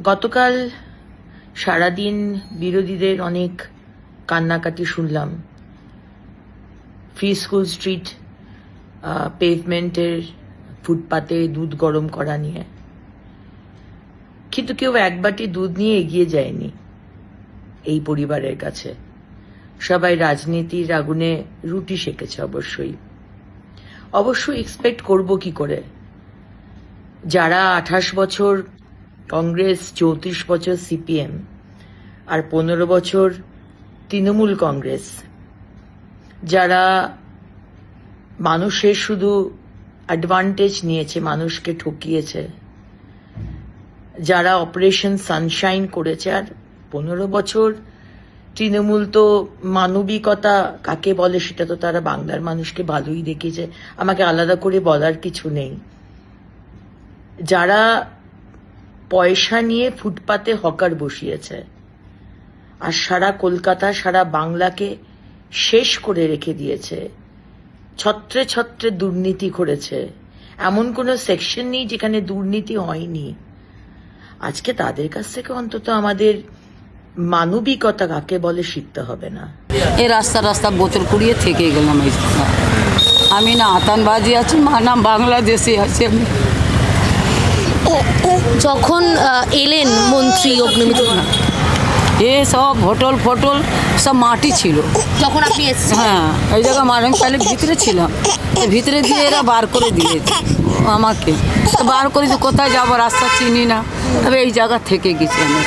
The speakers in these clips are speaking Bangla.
গতকাল সারাদিন বিরোধীদের অনেক কান্নাকাটি শুনলাম ফ্রি স্কুল স্ট্রিট পেভমেন্টের ফুটপাতে দুধ গরম করা নিয়ে, কিন্তু কেউ এক বাটি দুধ নিয়ে এগিয়ে যায়নি এই পরিবারের কাছে। সবাই রাজনীতির আগুনে রুটি সেকেছে। অবশ্যই এক্সপেক্ট করব কি করে, যারা 28 বছর কংগ্রেস, 34 বছর সিপিএম আর 15 বছর তৃণমূল কংগ্রেস, যারা মানুষের শুধু অ্যাডভান্টেজ নিয়েছে, মানুষকে ঠকিয়েছে, যারা অপারেশন সানশাইন করেছে, আর 15 বছর তৃণমূল তো মানবিকতা কাকে বলে সেটা তো তারা বাংলার মানুষকে ভালোই দেখিয়েছে, আমাকে আলাদা করে বলার কিছু নেই। যারা পয়সা নিয়ে ফুটপাতে হকার বসিয়েছে আর সারা কলকাতা, সারা বাংলাকে শেষ করে রেখে দিয়েছে, ছত্রে ছত্রে দুর্নীতি করেছে, এমন কোনো সেকশন নেই যেখানে দুর্নীতি হয়নি। আজকে তাদের কাছ থেকে অন্তত আমাদের মানবিকতা কাকে বলে শিখতে হবে না। এই রাস্তা বোতল কুড়িয়ে থেকে গেলাম। আমি না আতঙ্কবাদী আছি, না বাংলাদেশি আছি। আমি যখন এলেন মন্ত্রী অগ্নিমিত্র, এ সব হোটেল ফটল সব মাটি ছিল যখন আপনি এসেছেন, হ্যাঁ এই জায়গা আমি তাহলে ভিতরে ছিলাম, ভিতরে দিয়ে এরা বার করে দিয়েছে আমাকে। বার করে দিয়ে কোথায় যাবো, রাস্তা চিনি না, তবে এই জায়গা থেকে গেছি আমি।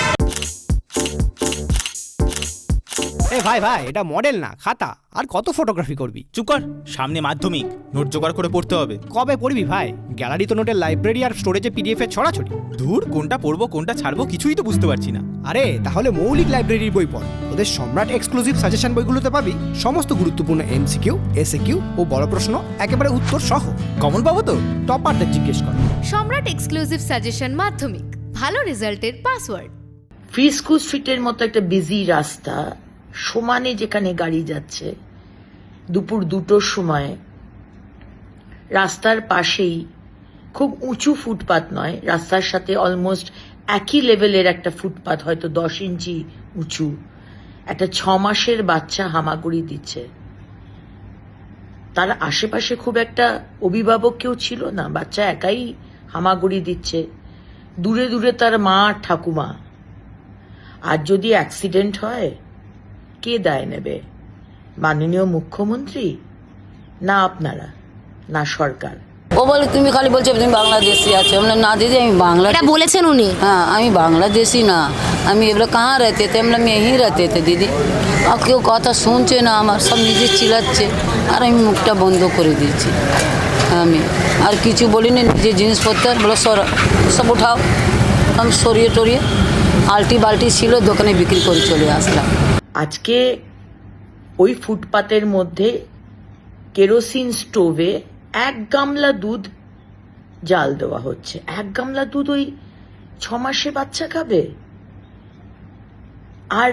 ভাই এটা মডেল না, খাতা। আর কত ফটোগ্রাফি করবি? চুপ কর, সামনে মাধ্যমিক, নোট জোগাড় করে পড়তে হবে। কবে পড়বি ভাই? গ্যালারি তো নোটের লাইব্রেরি আর স্টোরেজে পিডিএফ এর ছড়াছড়ি। ধুর, কোনটা পড়বো কোনটা ছাড়বো কিছুই তো বুঝতে পারছি না। আরে তাহলে মৌলিক লাইব্রেরির বই পড়। ওদের সম্রাট এক্সক্লুসিভ সাজেশন বইগুলোতে পাবি সমস্ত গুরুত্বপূর্ণ এমসিকিউ, এসএকিউ ও বড় প্রশ্ন একেবারে উত্তর সহ। কমন পাবো তো? টপারদের জিজ্ঞেস কর। সম্রাট এক্সক্লুসিভ সাজেশন মাধ্যমিক, ভালো রেজাল্টের পাসওয়ার্ড। ফ্রি স্কুল স্ট্রিটের মতো একটা বিজি রাস্তা, সমানে যেখানে গাড়ি যাচ্ছে, দুপুর 2টোর সময় রাস্তার পাশেই খুব উঁচু ফুটপাত নয়, রাস্তার সাথে অলমোস্ট একই লেভেলের একটা ফুটপাত, হয়তো 10 ইঞ্চি উঁচু, একটা 6 মাসের বাচ্চা হামাগুড়ি দিচ্ছে। তার আশেপাশে খুব একটা অভিভাবক কেউ ছিল না, বাচ্চা একাই হামাগুড়ি দিচ্ছে, দূরে দূরে তার মা আর ঠাকুমা। আর যদি অ্যাক্সিডেন্ট হয় কে দায় নেবে? মাননীয় মুখ্যমন্ত্রী, না আপনারা, না সরকার? ও বলে তুমি খালি বলছো তুমি বাংলাদেশি আছো। আমরা না দিদি, আমি বাংলা। এটা বলেছেন উনি। হ্যাঁ, আমি বাংলাদেশি না। আমি এগুলো কাহা रहते थे? আমরা यहीं रहते थे দিদি। আর কেউ কথা শুনছে না আমার, সব নিজে চিল্লাচ্ছে, আর আমি মুখটা বন্ধ করে দিয়েছি। আমি আর কিছু বলিনি, নিজে জিনিসপত্র বলো সব উঠাও। আমি সরিয়ে টরিয়ে আলটি বালটি ছিল, দোকানে বিক্রি করে চলে আসলাম। আজকে ওই ফুটপাতের মধ্যে কেরোসিন স্টোভে 1 গামলা দুধ জাল দেওয়া হচ্ছে। 1 গামলা দুধ ওই 6 মাসে বাচ্চা খাবে? আর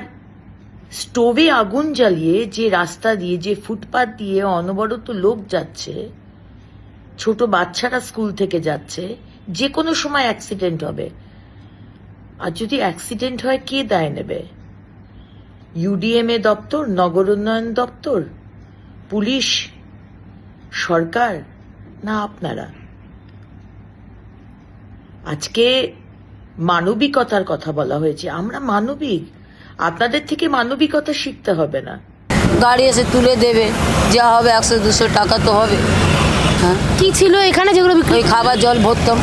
স্টোভে আগুন জ্বালিয়ে যে রাস্তা দিয়ে, যে ফুটপাত দিয়ে অনবরত লোক যাচ্ছে, ছোট বাচ্চারা স্কুল থেকে যাচ্ছে, যে কোনো সময় অ্যাক্সিডেন্ট হবে। আর যদি অ্যাক্সিডেন্ট হয় কে দায় নেবে? ইউডিএমএ দপ্তর, নগর উন্নয়ন দপ্তর, পুলিশ, সরকার, না আপনারা? আজকে মানবিকতার কথা বলা হয়েছে, আমরা মানবিক, আপনাদের থেকে মানবিকতা শিখতে হবে না। গাড়ি এসে তুলে দেবে, যা হবে 100-200 টাকা তো হবে। হ্যাঁ, কি ছিল এখানে যেগুলো বিক্রি? ওই খাবার জল ভরতাম।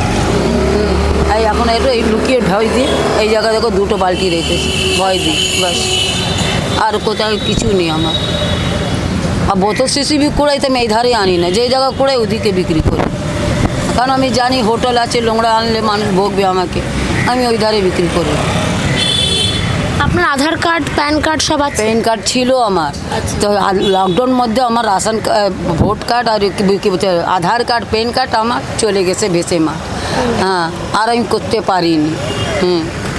এই এখন এলো এই লুকিয়ে ভয় দিয়ে এই জায়গা দেখো 2টো বালতি রেখেছি, ভয় দিই বাস, আর কোথাও কিছু নেই আমার। আর বোতল শিশি বি কুড়াইতে আমি এই ধারে আনি না, যেই জায়গা কুড়াই ওদিকে বিক্রি করি, কারণ আমি জানি হোটেল আছে, নোংরা আনলে মানুষ ভোগবে আমাকে, আমি ওই ধারে বিক্রি করি। আপনার আধার কার্ড, প্যান কার্ড সব আছে? প্যান কার্ড ছিল আমার, তো লকডাউন মধ্যে আমার রাশন ভোট কার্ড আর কি বলতে আধার কার্ড, প্যান কার্ড আমার চলে গেছে ভেসে মা। হ্যাঁ, আর আমি করতে পারিনি।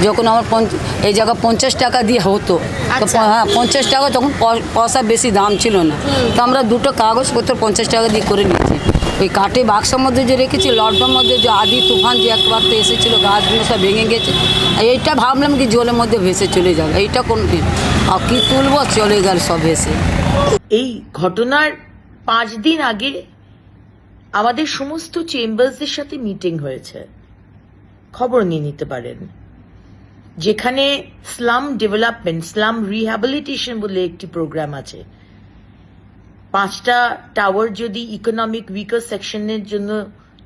যখন আমার এই জায়গা 50 টাকা দিয়ে হতো, তো হ্যাঁ 50 টাকা, তখন পয়সা বেশি দাম ছিল না, তো আমরা 2টো কাগজপত্র 50 টাকা দিয়ে করে নিচ্ছি। ওই কাঠে বাক্সের মধ্যে যে রেখেছি, লকডাউন মধ্যে যে আদি তুফান যে একবার তো এসেছিলো, গাছগুলো সব ভেঙে গেছে। এইটা ভাবলাম কি জলের মধ্যে ভেসে চলে যাবে, এইটা কোন আর কি তুলবো, চলে গেল সব ভেসে। এই ঘটনার 5 দিন আগে আমাদের সমস্ত চেম্বার্সদের সাথে মিটিং হয়েছে, খবর নিয়ে নিতে পারেন, যেখানে স্লাম ডেভেলপমেন্ট, স্লাম রিহ্যাবিলিটেশন বলে একটি প্রোগ্রাম আছে। 5টা টাওয়ার যদি ইকোনমিক উইকার সেকশনের জন্য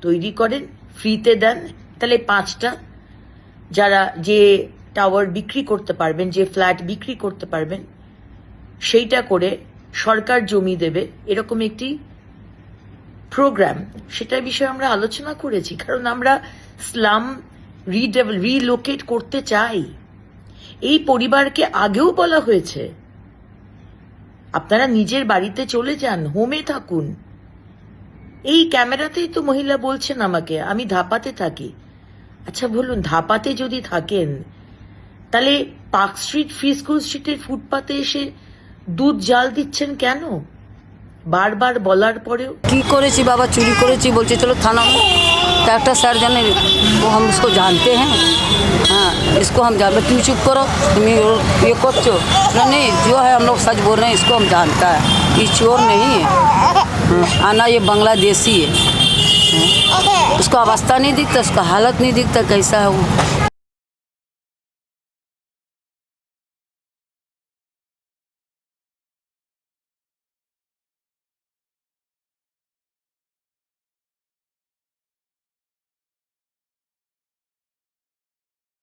তৈরি করেন, ফ্রিতে দেন, তাহলে 5টা যারা যে টাওয়ার বিক্রি করতে পারবেন, যে ফ্ল্যাট বিক্রি করতে পারবেন, সেইটা করে সরকার জমি দেবে, এরকম একটি প্রোগ্রাম, সেটার বিষয়ে আমরা আলোচনা করেছি। কারণ আমরা স্লাম রিলোকেট করতে চাই। এই পরিবারকে আগেও বলা হয়েছে, আপনারা নিজের বাড়িতে চলে যান, হোমে থাকুন। এই ক্যামেরাতেই তো মহিলা বলছেন আমাকে, আমি ধাপাতে থাকি। আচ্ছা বলুন, ধাপাতে যদি থাকেন, তাহলে পার্ক স্ট্রিট, ফ্রি স্কুল স্ট্রিটের ফুটপাতে এসে দুধ জাল দিচ্ছেন কেন? বারবার বলার পরেও। কি করেছি বাবা, চুরি করেছি, বলছে চলো থানা में। तो একটা স্যার জানে, वो हम इसको जानते हैं, हाँ इसको हम जानते, तुम चुप करो, तुम ये करছো नहीं, जो है हम लोग सच बोल रहे हैं, इसको हम जानता है, ये चोर नहीं है, आना ये बांग्लादेशी है। उसका अवस्था नहीं दिखता, उसका हालत नहीं दिखता कैसा है वो।